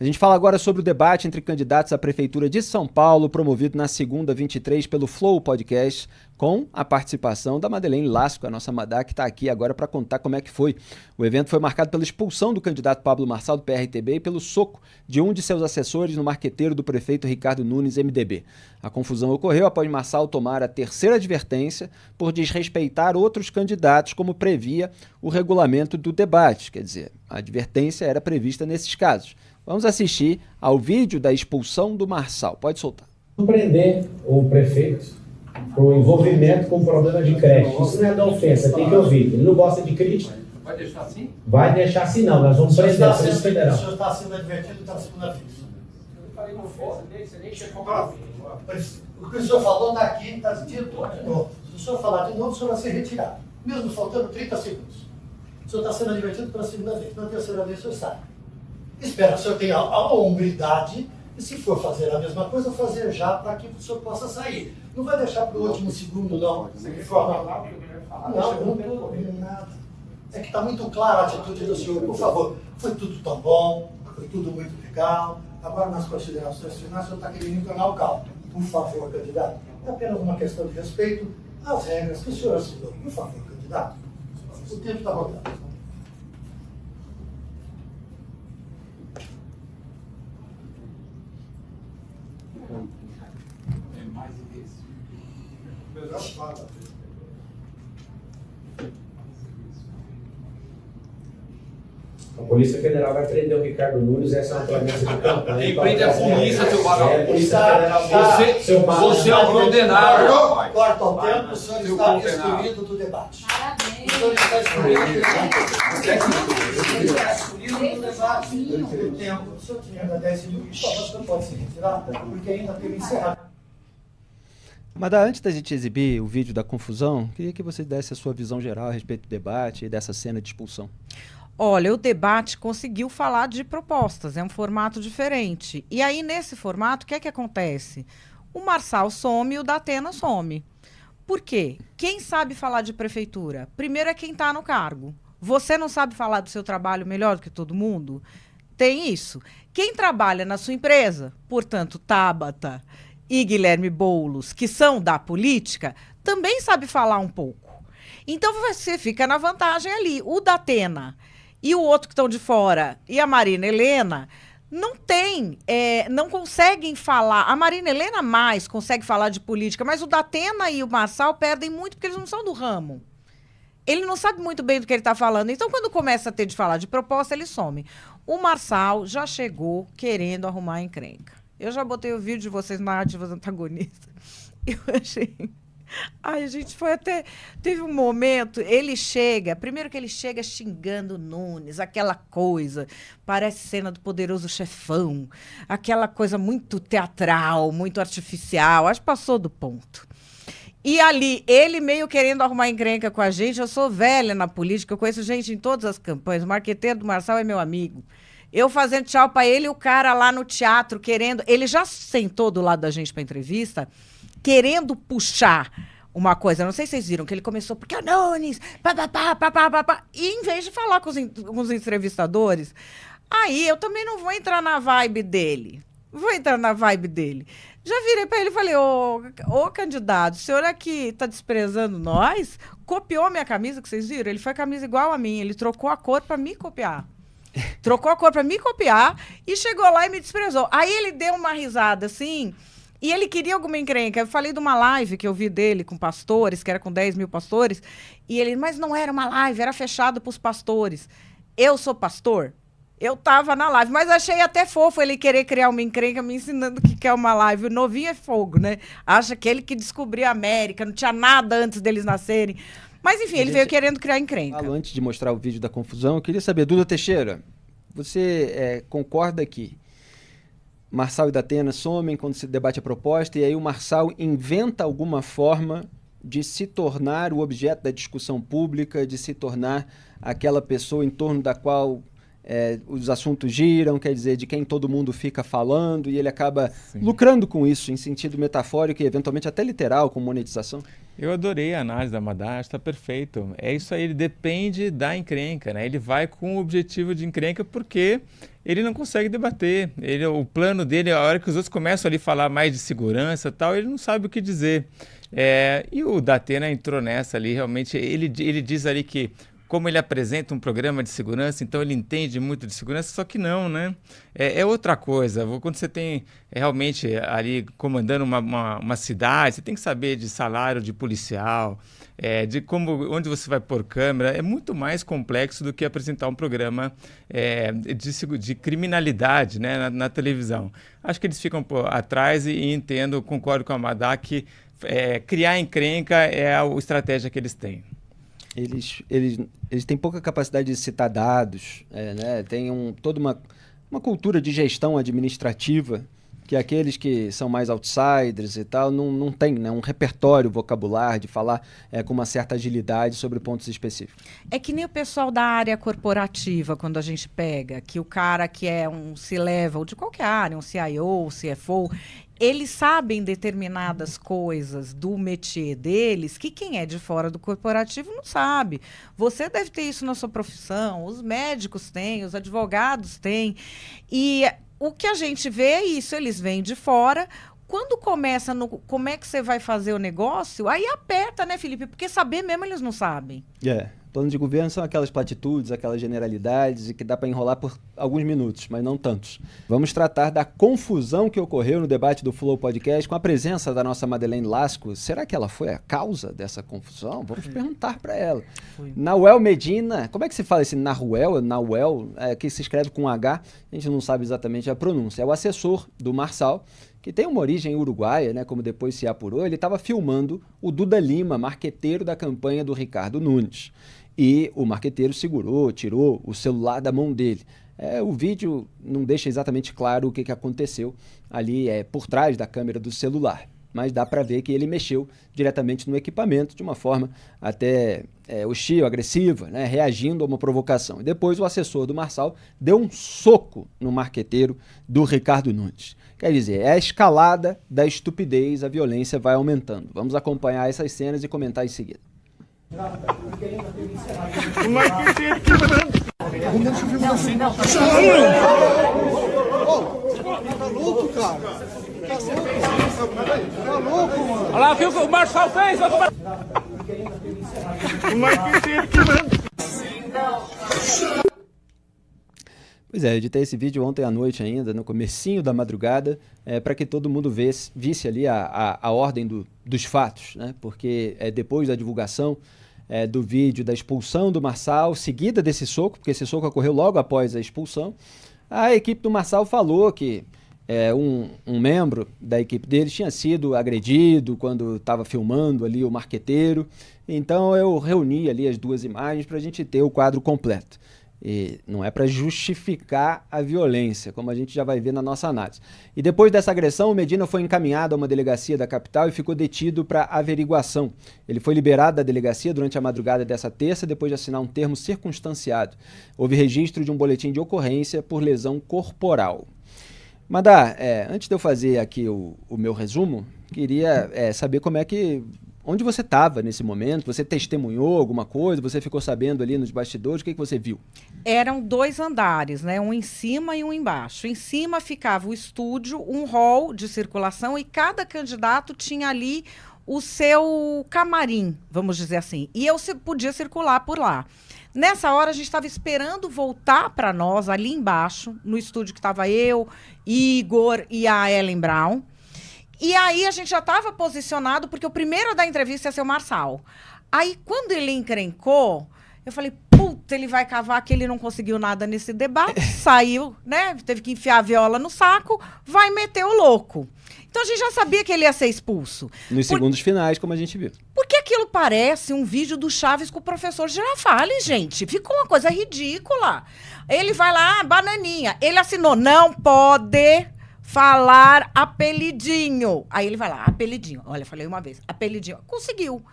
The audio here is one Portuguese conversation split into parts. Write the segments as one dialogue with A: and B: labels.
A: A gente fala agora sobre o debate entre candidatos à Prefeitura de São Paulo, promovido na segunda 23 pelo Flow Podcast, com a participação da Madeleine Lasco, a nossa Madá, que está aqui agora para contar como é que foi. O evento foi marcado pela expulsão do candidato Pablo Marçal, do PRTB, e pelo soco de um de seus assessores no marqueteiro do prefeito Ricardo Nunes, MDB. A confusão ocorreu após Marçal tomar a terceira advertência por desrespeitar outros candidatos, como previa o regulamento do debate. Quer dizer, a advertência era prevista nesses casos. Vamos assistir ao vídeo da expulsão do Marçal. Pode soltar.
B: Prender o prefeito por envolvimento com problema de crédito. Isso não é da ofensa, tem que ouvir. Ele não gosta de crítica.
C: Vai deixar assim?
B: Vai deixar assim não, nós vamos prender a Polícia Federal.
D: O senhor está sendo advertido está segunda vez.
C: Eu falei não ofensa dele, você nem chegou
D: para mim. O que o senhor falou está aqui, está dito de novo. Se o senhor falar de novo, o senhor vai ser retirado. Mesmo faltando 30 segundos. O senhor está sendo advertido pela segunda vez. Na terceira vez, o senhor sai. Espero que o senhor tenha a hombridade e, se for fazer a mesma coisa, fazer já para que o senhor possa sair. Não vai deixar para o último segundo, não. De forma... Não, eu não estou ouvindo nada. É que está muito clara a atitude do senhor. Por favor, foi tudo tão bom, foi tudo muito legal. Agora, nas considerações finais, o senhor está querendo entornar o caldo. Por favor, candidato. É apenas uma questão de respeito às regras que o senhor assinou. Por favor, candidato. O tempo está rodando.
C: É mais desse.
D: Melhor fala.
B: A Polícia Federal vai prender o Ricardo Nunes, essa é uma promessa de campanha.
C: Quem prende é a polícia, seu barão.
B: É, a Polícia Federal.
C: Você é um condenado, rapaz.
D: Corta o tempo, o senhor está excluído do debate.
E: Parabéns.
D: O senhor está excluído do debate. Está excluído do debate. O tempo. O senhor tinha ainda 10 minutos, por favor, o senhor pode se retirar, porque ainda tem que encerrar.
A: Mas antes da gente exibir o vídeo da confusão, queria que você desse a sua visão geral a respeito do debate e dessa cena de expulsão.
E: Olha, o debate conseguiu falar de propostas, é um formato diferente. E aí, nesse formato, o que é que acontece? O Marçal some e o Datena some. Por quê? Quem sabe falar de prefeitura? Primeiro é quem está no cargo. Você não sabe falar do seu trabalho melhor do que todo mundo? Tem isso. Quem trabalha na sua empresa, portanto, Tabata e Guilherme Boulos, que são da política, também sabe falar um pouco. Então, você fica na vantagem ali. O Datena e o outro que estão de fora, e a Marina Helena, não conseguem falar. A Marina Helena mais consegue falar de política, mas o Datena e o Marçal perdem muito porque eles não são do ramo. Ele não sabe muito bem do que ele está falando. Então, quando começa a ter de falar de proposta, ele some. O Marçal já chegou querendo arrumar encrenca. Eu já botei o vídeo de vocês na Ativas Antagonistas. Eu achei... Ai, a gente foi até... Teve um momento, ele chega... Primeiro que ele chega xingando o Nunes, aquela coisa... Parece cena do Poderoso Chefão. Aquela coisa muito teatral, muito artificial. Acho que passou do ponto. E ali, ele meio querendo arrumar encrenca com a gente. Eu sou velha na política, eu conheço gente em todas as campanhas. O marqueteiro do Marçal é meu amigo. Eu fazendo tchau para ele, o cara lá no teatro querendo... Ele já sentou do lado da gente para entrevista... querendo puxar uma coisa. Não sei se vocês viram que ele começou, porque o Nunes, e em vez de falar com os entrevistadores, aí eu também não vou entrar na vibe dele. Já virei para ele e falei, ô candidato, o senhor aqui está desprezando nós? Copiou minha camisa, que vocês viram? Ele foi camisa igual a minha, ele trocou a cor para me copiar. E chegou lá e me desprezou. Aí ele deu uma risada assim... E ele queria alguma encrenca. Eu falei de uma live que eu vi dele com pastores, que era com 10 mil pastores. E ele, mas não era uma live, era fechado para os pastores. Eu sou pastor? Eu tava na live, mas achei até fofo ele querer criar uma encrenca me ensinando o que é uma live. O novinho é fogo, né? Acha que ele que descobriu a América, não tinha nada antes deles nascerem. Mas enfim, ele veio querendo criar encrenca.
A: Antes de mostrar o vídeo da confusão, eu queria saber, Duda Teixeira, você concorda que Marçal e Datena somem quando se debate a proposta e aí o Marçal inventa alguma forma de se tornar o objeto da discussão pública, de se tornar aquela pessoa em torno da qual os assuntos giram, quer dizer, de quem todo mundo fica falando, e ele acaba lucrando com isso, em sentido metafórico e eventualmente até literal, com monetização?
F: Eu adorei a análise da Madá, está perfeito. É isso aí, ele depende da encrenca, né? Ele vai com o objetivo de encrenca porque ele não consegue debater. O plano dele, a hora que os outros começam ali a falar mais de segurança e tal, ele não sabe o que dizer. E o Datena entrou nessa ali, realmente, ele diz ali que como ele apresenta um programa de segurança, então ele entende muito de segurança, só que não, né? É outra coisa. Quando você tem realmente ali comandando uma cidade, você tem que saber de salário de policial, de onde você vai pôr câmera. É muito mais complexo do que apresentar um programa de criminalidade, né, na televisão. Acho que eles ficam atrás e entendo, concordo com a Madá, que criar encrenca é a estratégia que eles têm.
A: Eles têm pouca capacidade de citar dados, né? Tem toda uma cultura de gestão administrativa que aqueles que são mais outsiders e tal não tem, né, um repertório vocabular de falar com uma certa agilidade sobre pontos específicos. É
E: que nem o pessoal da área corporativa, quando a gente pega, que o cara que é um C-level de qualquer área, um CIO, CFO, eles sabem determinadas coisas do métier deles que quem é de fora do corporativo não sabe. Você deve ter isso na sua profissão, os médicos têm, os advogados têm. E o que a gente vê é isso, eles vêm de fora. Quando começa como é que você vai fazer o negócio, aí aperta, né, Felipe? Porque saber mesmo eles não sabem.
A: Plano de governo são aquelas platitudes, aquelas generalidades e que dá para enrolar por alguns minutos, mas não tantos. Vamos tratar da confusão que ocorreu no debate do Flow Podcast com a presença da nossa Madeleine Lasco. Será que ela foi a causa dessa confusão? Vamos perguntar para ela. Nahuel Medina, como é que se fala esse Nahuel, que se escreve com H, a gente não sabe exatamente a pronúncia. É o assessor do Marçal, que tem uma origem uruguaia, né, como depois se apurou. Ele estava filmando o Duda Lima, marqueteiro da campanha do Ricardo Nunes. E o marqueteiro tirou o celular da mão dele. O vídeo não deixa exatamente claro o que aconteceu ali por trás da câmera do celular, mas dá para ver que ele mexeu diretamente no equipamento de uma forma até hostil, agressiva, né, reagindo a uma provocação. E depois o assessor do Marçal deu um soco no marqueteiro do Ricardo Nunes. Quer dizer, a escalada da estupidez, a violência vai aumentando. Vamos acompanhar essas cenas e comentar em seguida.
G: Tá louco, cara? Tá louco, mano. Olha lá, viu o que o Marçal fez?
A: Pois é, eu editei esse vídeo ontem à noite ainda, no comecinho da madrugada, para que todo mundo visse ali a ordem dos fatos, né? Porque depois da divulgação do vídeo da expulsão do Marçal, seguida desse soco, porque esse soco ocorreu logo após a expulsão, a equipe do Marçal falou que um membro da equipe dele tinha sido agredido quando estava filmando ali o marqueteiro. Então eu reuni ali as duas imagens para a gente ter o quadro completo. E não é para justificar a violência, como a gente já vai ver na nossa análise. E depois dessa agressão, o Medina foi encaminhado a uma delegacia da capital e ficou detido para averiguação. Ele foi liberado da delegacia durante a madrugada dessa terça, depois de assinar um termo circunstanciado. Houve registro de um boletim de ocorrência por lesão corporal. Madá, antes de eu fazer aqui o meu resumo, queria saber onde você estava nesse momento. Você testemunhou alguma coisa? Você ficou sabendo ali nos bastidores? O que você viu?
E: Eram 2 andares, né? Um em cima e um embaixo. Em cima ficava o estúdio, um hall de circulação, e cada candidato tinha ali o seu camarim, vamos dizer assim. E eu podia circular por lá. Nessa hora, a gente estava esperando voltar para nós, ali embaixo, no estúdio que estava eu, Igor e a Ellen Brown. E aí a gente já estava posicionado, porque o primeiro a dar entrevista ia ser o Marçal. Aí, quando ele encrencou, eu falei, puta, ele vai cavar que ele não conseguiu nada nesse debate, saiu, né? Teve que enfiar a viola no saco, vai meter o louco. Então a gente já sabia que ele ia ser expulso.
A: Nos segundos finais, como a gente viu.
E: Porque aquilo parece um vídeo do Chaves com o professor Girafales, gente. Ficou uma coisa ridícula. Ele vai lá, bananinha. Ele assinou, não pode falar apelidinho. Aí ele vai lá, apelidinho. Olha, falei uma vez, apelidinho. Conseguiu.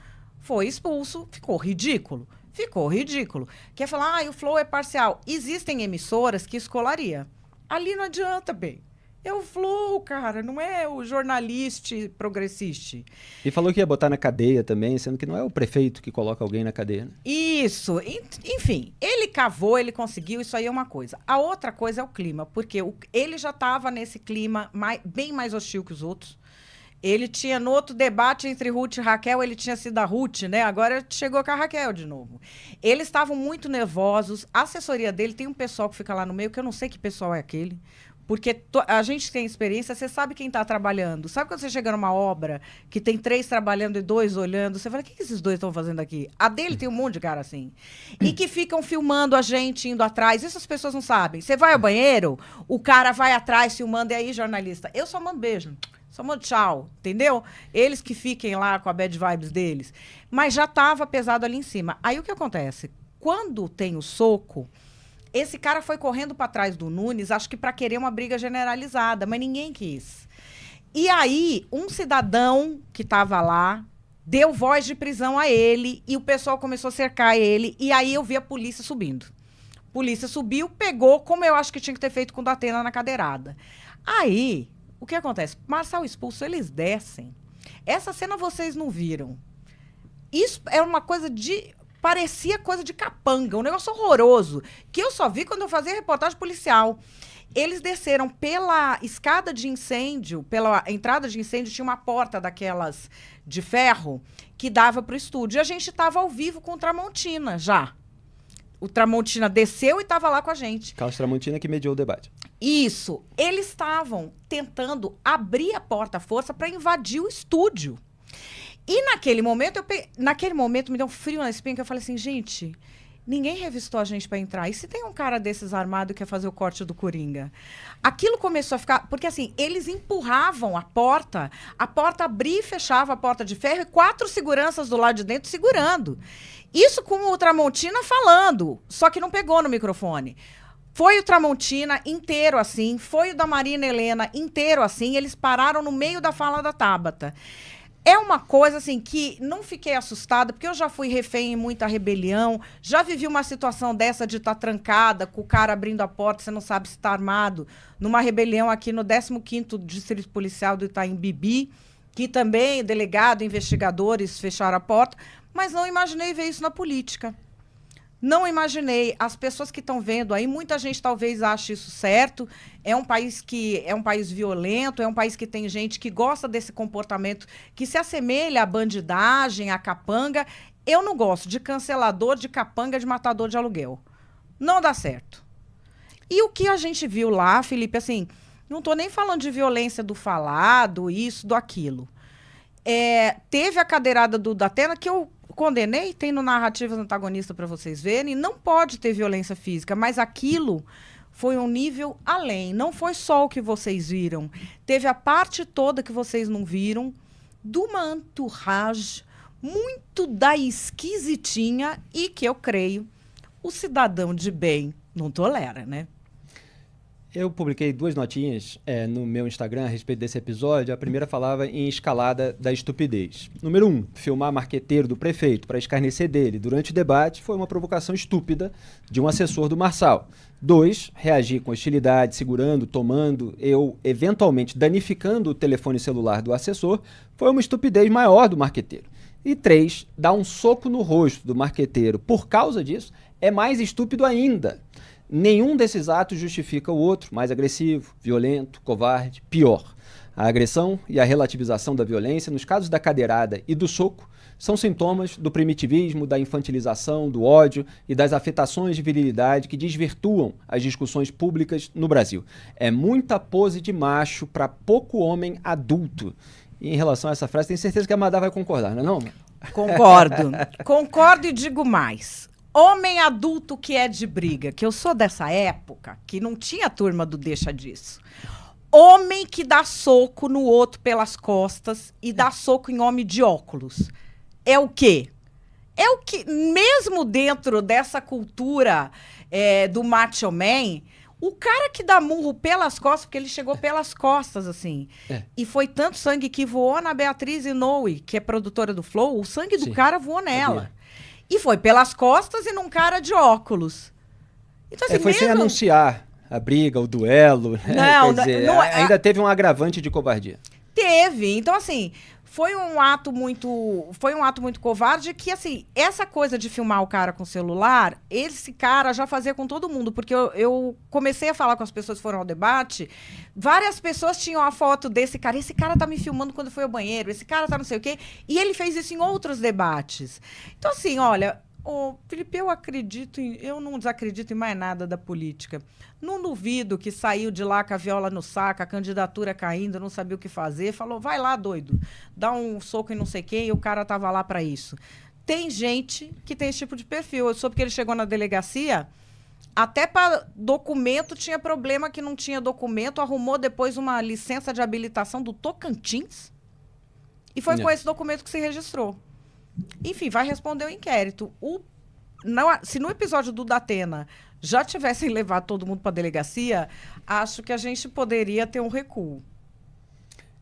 E: Foi expulso, ficou ridículo. Ficou ridículo. Quer falar, o Flow é parcial. Existem emissoras que escolaria. Ali não adianta, bem. É o Flow, cara, não é o jornalista progressista.
A: E falou que ia botar na cadeia também, sendo que não é o prefeito que coloca alguém na cadeia. Né?
E: Isso. Enfim, ele cavou, ele conseguiu, isso aí é uma coisa. A outra coisa é o clima, porque ele já estava nesse clima bem mais hostil que os outros. Ele tinha, no outro debate entre Ruth e Raquel, ele tinha sido a Ruth, né? Agora chegou com a Raquel de novo. Eles estavam muito nervosos. A assessoria dele, tem um pessoal que fica lá no meio, que eu não sei que pessoal é aquele. Porque a gente tem experiência, você sabe quem está trabalhando. Sabe quando você chega numa obra que tem 3 trabalhando e 2 olhando? Você fala, o que esses 2 estão fazendo aqui? A dele tem um monte de cara assim. E que ficam filmando a gente, indo atrás. Isso as pessoas não sabem. Você vai ao banheiro, o cara vai atrás filmando. E aí, jornalista, eu só mando beijo. Só mando tchau, entendeu? Eles que fiquem lá com a bad vibes deles. Mas já estava pesado ali em cima. Aí o que acontece? Quando tem o soco... Esse cara foi correndo para trás do Nunes, acho que para querer uma briga generalizada, mas ninguém quis. E aí, um cidadão que estava lá deu voz de prisão a ele e o pessoal começou a cercar ele. E aí eu vi a polícia subindo. Polícia subiu, pegou, como eu acho que tinha que ter feito com o Datena na cadeirada. Aí, o que acontece? Marçal expulso, eles descem. Essa cena vocês não viram. Isso é uma coisa de... Parecia coisa de capanga, um negócio horroroso, que eu só vi quando eu fazia reportagem policial. Eles desceram pela escada de incêndio, pela entrada de incêndio, tinha uma porta daquelas de ferro que dava para o estúdio. E a gente estava ao vivo com o Tramontina já. O Tramontina desceu e estava lá com a gente.
A: Carlos Tramontina que mediou o debate.
E: Isso. Eles estavam tentando abrir a porta à força para invadir o estúdio. E naquele momento me deu um frio na espinha, que eu falei assim, gente, ninguém revistou a gente para entrar. E se tem um cara desses armado que quer fazer o corte do Coringa? Aquilo começou a ficar... Porque assim, eles empurravam a porta abria e fechava a porta de ferro e 4 seguranças do lado de dentro segurando. Isso com o Tramontina falando, só que não pegou no microfone. Foi o Tramontina inteiro assim, foi o da Marina Helena inteiro assim, eles pararam no meio da fala da Tabata. É uma coisa, assim, que não fiquei assustada, porque eu já fui refém em muita rebelião, já vivi uma situação dessa de estar trancada, com o cara abrindo a porta, você não sabe se está armado, numa rebelião aqui no 15º Distrito Policial do Itaim Bibi, que também delegado, investigadores fecharam a porta, mas não imaginei ver isso na política. Não imaginei. As pessoas que estão vendo aí, muita gente talvez ache isso certo. É um país violento, é um país que tem gente que gosta desse comportamento que se assemelha à bandidagem, à capanga. Eu não gosto de cancelador, de capanga, de matador de aluguel. Não dá certo. E o que a gente viu lá, Felipe, assim, não estou nem falando de violência do falado, isso, do aquilo. Teve a cadeirada do Datena, que eu condenei, tem no Narrativas Antagonista para vocês verem, não pode ter violência física, mas aquilo foi um nível além. Não foi só o que vocês viram. Teve a parte toda que vocês não viram, de uma entourage muito da esquisitinha e que eu creio o cidadão de bem não tolera, né?
A: Eu publiquei 2 notinhas no meu Instagram a respeito desse episódio. A primeira falava em escalada da estupidez. Número 1, filmar marqueteiro do prefeito para escarnecer dele durante o debate foi uma provocação estúpida de um assessor do Marçal. 2, reagir com hostilidade, segurando, tomando, eventualmente danificando o telefone celular do assessor, foi uma estupidez maior do marqueteiro. E 3, dar um soco no rosto do marqueteiro por causa disso é mais estúpido ainda. Nenhum desses atos justifica o outro, mais agressivo, violento, covarde, pior. A agressão e a relativização da violência, nos casos da cadeirada e do soco, são sintomas do primitivismo, da infantilização, do ódio e das afetações de virilidade que desvirtuam as discussões públicas no Brasil. É muita pose de macho para pouco homem adulto. E em relação a essa frase, tenho certeza que a Madá vai concordar, não é não?
E: Concordo. Concordo e digo mais. Homem adulto que é de briga, que eu sou dessa época, que não tinha turma do deixa disso. Homem que dá soco no outro pelas costas e dá soco em homem de óculos. É o quê? É o que, mesmo dentro dessa cultura do macho man, o cara que dá murro pelas costas, porque ele chegou pelas costas, assim. E foi tanto sangue que voou na Beatriz Inoue, que é produtora do Flow, o sangue do cara voou nela. E foi pelas costas e num cara de óculos. Então, assim,
A: Foi sem anunciar a briga, o duelo, né?
E: Não,
A: Quer dizer,
E: não,
A: ainda teve um agravante de covardia.
E: Teve. Então, assim, foi um ato muito covarde que, assim, essa coisa de filmar o cara com o celular, esse cara já fazia com todo mundo, porque eu comecei a falar com as pessoas que foram ao debate, várias pessoas tinham a foto desse cara, esse cara tá me filmando quando foi ao banheiro, esse cara tá não sei o quê, e ele fez isso em outros debates. Então, assim, olha... Felipe, eu não desacredito em mais nada da política. Não duvido que saiu de lá com a viola no saco, a candidatura caindo, não sabia o que fazer, falou, vai lá, doido, dá um soco em não sei quem, e o cara tava lá para isso. Tem gente que tem esse tipo de perfil. Eu soube que ele chegou na delegacia, até para documento tinha problema que não tinha documento, arrumou depois uma licença de habilitação do Tocantins, e foi com esse documento que se registrou. Enfim, vai responder o inquérito. Se no episódio do Datena já tivessem levado todo mundo para a delegacia, acho que a gente poderia ter um recuo.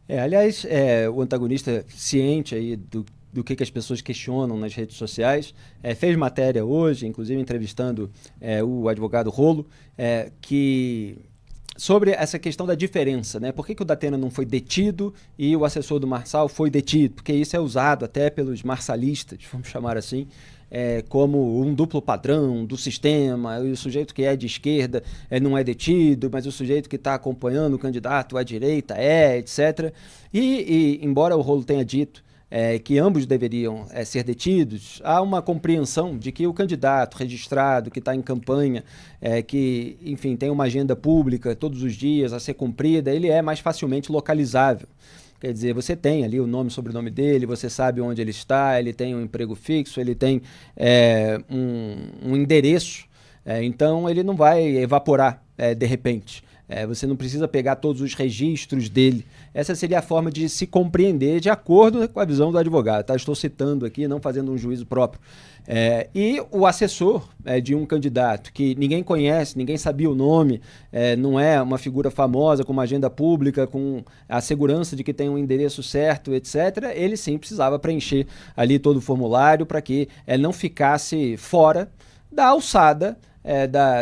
A: Aliás, o antagonista, ciente aí do que as pessoas questionam nas redes sociais, fez matéria hoje, inclusive entrevistando o advogado Rolo, sobre essa questão da diferença, né? Por que o Datena não foi detido e o assessor do Marçal foi detido? Porque isso é usado até pelos marçalistas, vamos chamar assim, como um duplo padrão do sistema. O sujeito que é de esquerda não é detido, mas o sujeito que está acompanhando o candidato à direita etc. E embora o Rolo tenha dito que ambos deveriam ser detidos, há uma compreensão de que o candidato registrado, que está em campanha, que, enfim, tem uma agenda pública todos os dias a ser cumprida, ele é mais facilmente localizável. Quer dizer, você tem ali o nome e sobrenome dele, você sabe onde ele está, ele tem um emprego fixo, ele tem um endereço, então ele não vai evaporar de repente. Você não precisa pegar todos os registros dele. Essa seria a forma de se compreender de acordo com a visão do advogado. Tá? Estou citando aqui, não fazendo um juízo próprio. E o assessor de um candidato que ninguém conhece, ninguém sabia o nome, não é uma figura famosa, com uma agenda pública, com a segurança de que tem um endereço certo, etc., ele sim precisava preencher ali todo o formulário para que não ficasse fora da alçada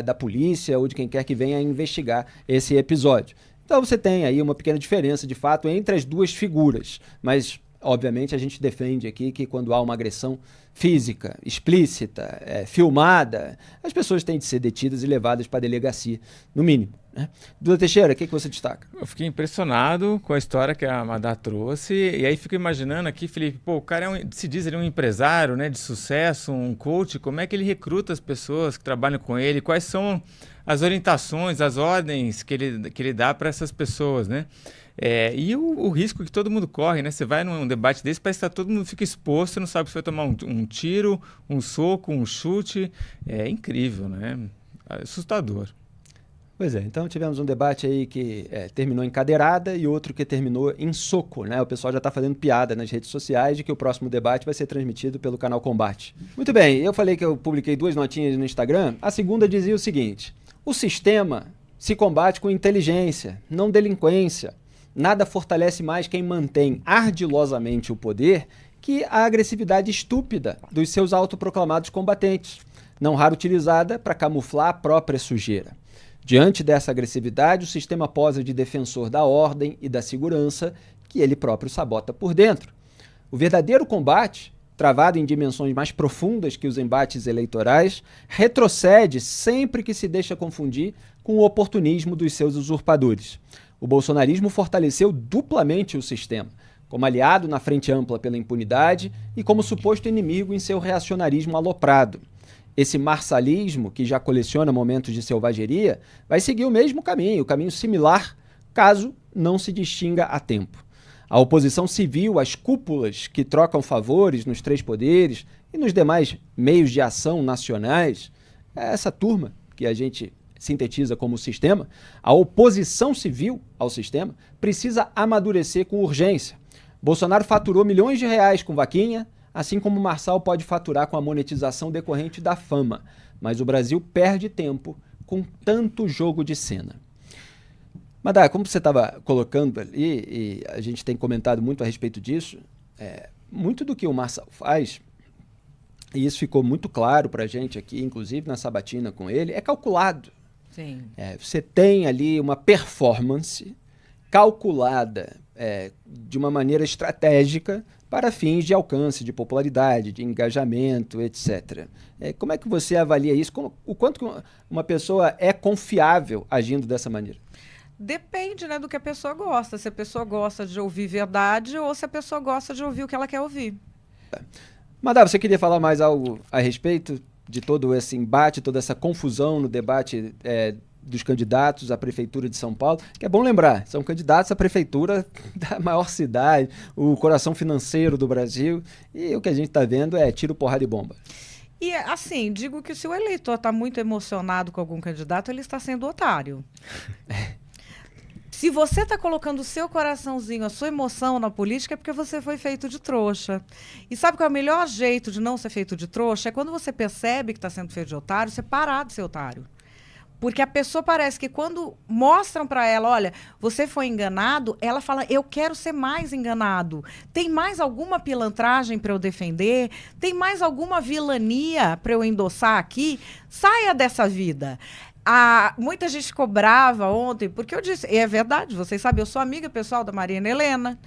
A: da polícia ou de quem quer que venha investigar esse episódio. Então você tem aí uma pequena diferença, de fato, entre as duas figuras, mas, obviamente, a gente defende aqui que quando há uma agressão física, explícita, filmada, as pessoas têm de ser detidas e levadas para a delegacia, no mínimo. Né? Duda Teixeira, o que você destaca?
F: Eu fiquei impressionado com a história que a Madá trouxe, e aí fico imaginando aqui, Felipe, o cara se diz ele um empresário, né, de sucesso, um coach, como é que ele recruta as pessoas que trabalham com ele, quais são as orientações, as ordens que ele dá para essas pessoas, né? E o risco que todo mundo corre, né? Você vai num debate desse, parece que todo mundo fica exposto, você não sabe se vai tomar um tiro, um soco, um chute. É incrível, né? Assustador.
A: Pois é, então tivemos um debate aí que terminou em cadeirada e outro que terminou em soco, né? O pessoal já está fazendo piada nas redes sociais de que o próximo debate vai ser transmitido pelo canal Combate. Muito bem, eu falei que eu publiquei 2 notinhas no Instagram, a segunda dizia o seguinte: o sistema se combate com inteligência, não delinquência. Nada fortalece mais quem mantém ardilosamente o poder que a agressividade estúpida dos seus autoproclamados combatentes, não raro utilizada para camuflar a própria sujeira. Diante dessa agressividade, o sistema posa de defensor da ordem e da segurança que ele próprio sabota por dentro. O verdadeiro combate, travado em dimensões mais profundas que os embates eleitorais, retrocede sempre que se deixa confundir com o oportunismo dos seus usurpadores. O bolsonarismo fortaleceu duplamente o sistema, como aliado na frente ampla pela impunidade e como suposto inimigo em seu reacionarismo aloprado. Esse marçalismo, que já coleciona momentos de selvageria, vai seguir o mesmo caminho similar, caso não se distinga a tempo. A oposição civil, as cúpulas que trocam favores nos 3 poderes e nos demais meios de ação nacionais, essa turma que a gente sintetiza como sistema, a oposição civil ao sistema precisa amadurecer com urgência. Bolsonaro faturou milhões de reais com vaquinha, assim como Marçal pode faturar com a monetização decorrente da fama. Mas o Brasil perde tempo com tanto jogo de cena. Madá, como você estava colocando ali, e a gente tem comentado muito a respeito disso, muito do que o Marçal faz e isso ficou muito claro para a gente aqui, inclusive na sabatina com ele, é calculado.
E: Sim.
A: Você tem ali uma performance calculada de uma maneira estratégica para fins de alcance, de popularidade, de engajamento, etc. Como é que você avalia isso? O quanto uma pessoa é confiável agindo dessa maneira?
E: Depende, né, do que a pessoa gosta. Se a pessoa gosta de ouvir verdade ou se a pessoa gosta de ouvir o que ela quer ouvir.
A: Madá, você queria falar mais algo a respeito de todo esse embate, toda essa confusão no debate dos candidatos à Prefeitura de São Paulo? Que é bom lembrar, são candidatos à Prefeitura da maior cidade, o coração financeiro do Brasil, e o que a gente está vendo é tiro, porrada e bomba.
E: E, assim, digo que se o eleitor está muito emocionado com algum candidato, ele está sendo otário. Se você está colocando o seu coraçãozinho, a sua emoção na política, é porque você foi feito de trouxa. E sabe qual é o melhor jeito de não ser feito de trouxa? É quando você percebe que está sendo feito de otário, você parar de ser otário. Porque a pessoa parece que quando mostram para ela, olha, você foi enganado, ela fala, eu quero ser mais enganado. Tem mais alguma pilantragem para eu defender? Tem mais alguma vilania para eu endossar aqui? Saia dessa vida. Muita gente ficou brava ontem, porque eu disse, e é verdade, vocês sabem, eu sou amiga pessoal da Mariana Helena.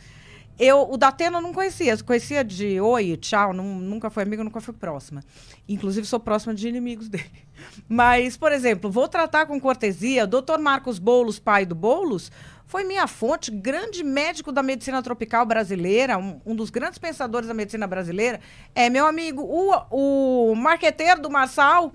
E: O Datena eu não conhecia de oi, tchau, nunca fui amiga, nunca fui próxima. Inclusive, sou próxima de inimigos dele. Mas, por exemplo, vou tratar com cortesia, Dr. Marcos Boulos, pai do Boulos, foi minha fonte, grande médico da medicina tropical brasileira, um dos grandes pensadores da medicina brasileira, é meu amigo, o marqueteiro do Marçal,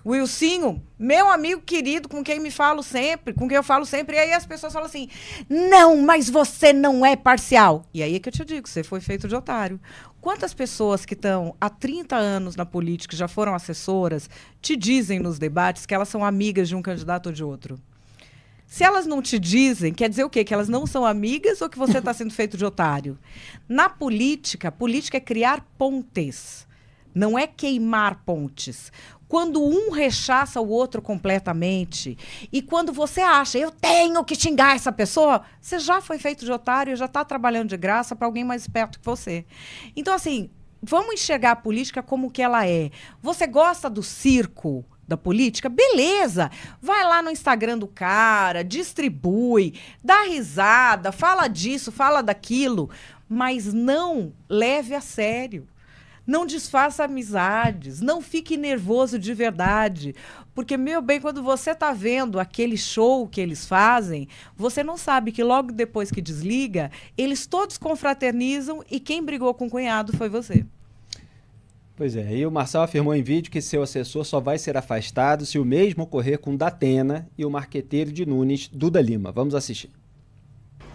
E: Wilsinho, meu amigo querido, com quem eu falo sempre, e aí as pessoas falam assim, não, mas você não é parcial. E aí é que eu te digo, você foi feito de otário. Quantas pessoas que estão há 30 anos na política, já foram assessoras, te dizem nos debates que elas são amigas de um candidato ou de outro? Se elas não te dizem, quer dizer o quê? Que elas não são amigas ou que você está sendo feito de otário? Na política é criar pontes, não é queimar pontes. Quando um rechaça o outro completamente e quando você acha, eu tenho que xingar essa pessoa, você já foi feito de otário, já está trabalhando de graça para alguém mais esperto que você. Então, assim, vamos enxergar a política como que ela é. Você gosta do circo da política? Beleza! Vai lá no Instagram do cara, distribui, dá risada, fala disso, fala daquilo, mas não leve a sério. Não desfaça amizades, não fique nervoso de verdade. Porque, meu bem, quando você está vendo aquele show que eles fazem, você não sabe que logo depois que desliga, eles todos confraternizam e quem brigou com o cunhado foi você.
A: Pois é, e o Marçal afirmou em vídeo que seu assessor só vai ser afastado se o mesmo ocorrer com Datena e o marqueteiro de Nunes, Duda Lima. Vamos assistir.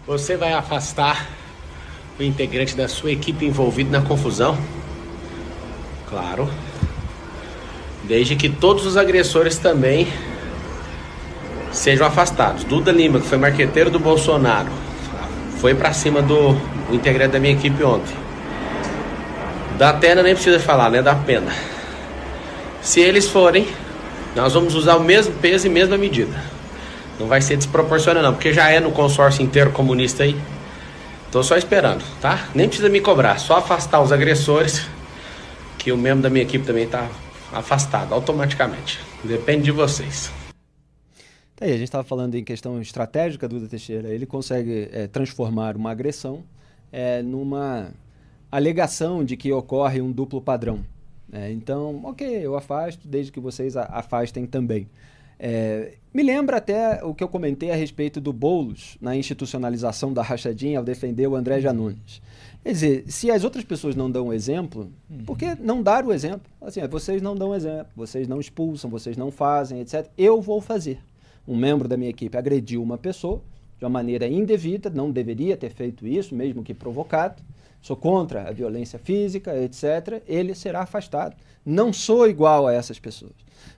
H: Você vai afastar o integrante da sua equipe envolvido na confusão? Claro. Desde que todos os agressores também sejam afastados. Duda Lima, que foi marqueteiro do Bolsonaro, foi pra cima do integrante da minha equipe ontem. Datena nem precisa falar, né? Da pena. Se eles forem, nós vamos usar o mesmo peso e mesma medida. Não vai ser desproporcional não, porque já é no consórcio inteiro comunista aí. Tô só esperando, tá? Nem precisa me cobrar, só afastar os agressores, que o membro da minha equipe também está afastado automaticamente. Depende de vocês.
A: Tá aí, a gente estava falando em questão estratégica, Duda Teixeira. Ele consegue transformar uma agressão numa alegação de que ocorre um duplo padrão. Então, ok, eu afasto, desde que vocês afastem também. Me lembra até o que eu comentei a respeito do Boulos na institucionalização da rachadinha ao defender o André Janones. Quer dizer, se as outras pessoas não dão o exemplo, por que não dar o exemplo? Assim, vocês não dão o exemplo, vocês não expulsam, vocês não fazem, etc. Eu vou fazer. Um membro da minha equipe agrediu uma pessoa de uma maneira indevida, não deveria ter feito isso, mesmo que provocado. Sou contra a violência física, etc. Ele será afastado. Não sou igual a essas pessoas.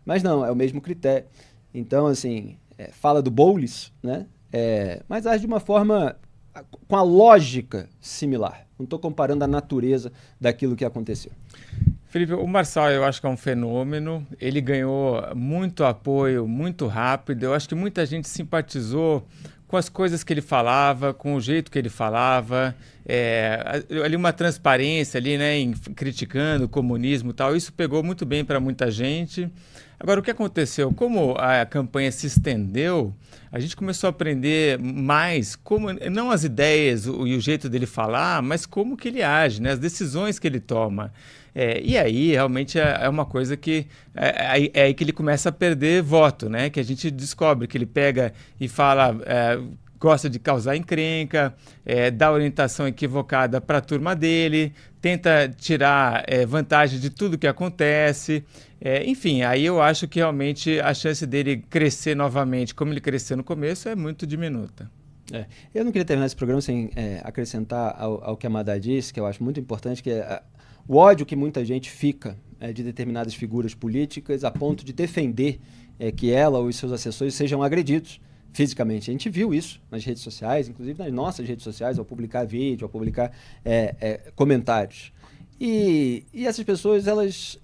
A: Mas não, é o mesmo critério. Então, assim, fala do Boulos, né? Mas age de uma forma com a lógica similar. Não estou comparando a natureza daquilo que aconteceu.
F: Felipe, o Marçal eu acho que é um fenômeno. Ele ganhou muito apoio, muito rápido. Eu acho que muita gente simpatizou com as coisas que ele falava, com o jeito que ele falava, ali uma transparência ali, né, criticando o comunismo e tal. Isso pegou muito bem para muita gente. Agora, o que aconteceu? Como a campanha se estendeu, a gente começou a aprender mais, como, não as ideias e o jeito dele falar, mas como que ele age, né? As decisões que ele toma. E aí, realmente, é uma coisa que... É aí que ele começa a perder voto, né? Que a gente descobre que ele pega e fala... gosta de causar encrenca, dá orientação equivocada para a turma dele, tenta tirar vantagem de tudo que acontece. Enfim, aí eu acho que realmente a chance dele crescer novamente, como ele cresceu no começo, é muito diminuta.
A: Eu não queria terminar esse programa sem acrescentar ao que a Madá disse, que eu acho muito importante, que é o ódio que muita gente fica de determinadas figuras políticas a ponto de defender que ela ou os seus assessores sejam agredidos fisicamente. A gente viu isso nas redes sociais, inclusive nas nossas redes sociais, ao publicar vídeo, ao publicar comentários. E essas pessoas, elas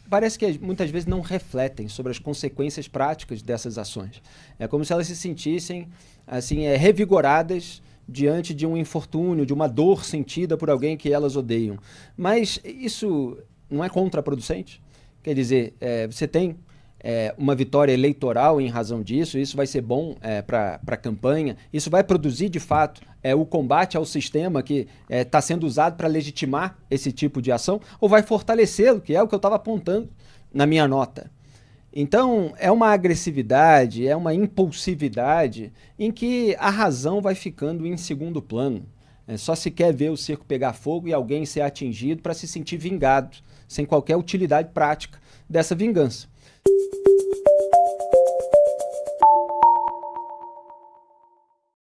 A: parece que muitas vezes não refletem sobre as consequências práticas dessas ações. É como se elas se sentissem assim, revigoradas diante de um infortúnio, de uma dor sentida por alguém que elas odeiam. Mas isso não é contraproducente? Quer dizer, você tem uma vitória eleitoral em razão disso, isso vai ser bom para a campanha, isso vai produzir, de fato, o combate ao sistema que está sendo usado para legitimar esse tipo de ação, ou vai fortalecê-lo, que é o que eu estava apontando na minha nota. Então, é uma agressividade, é uma impulsividade em que a razão vai ficando em segundo plano. Só se quer ver o circo pegar fogo e alguém ser atingido para se sentir vingado, sem qualquer utilidade prática dessa vingança.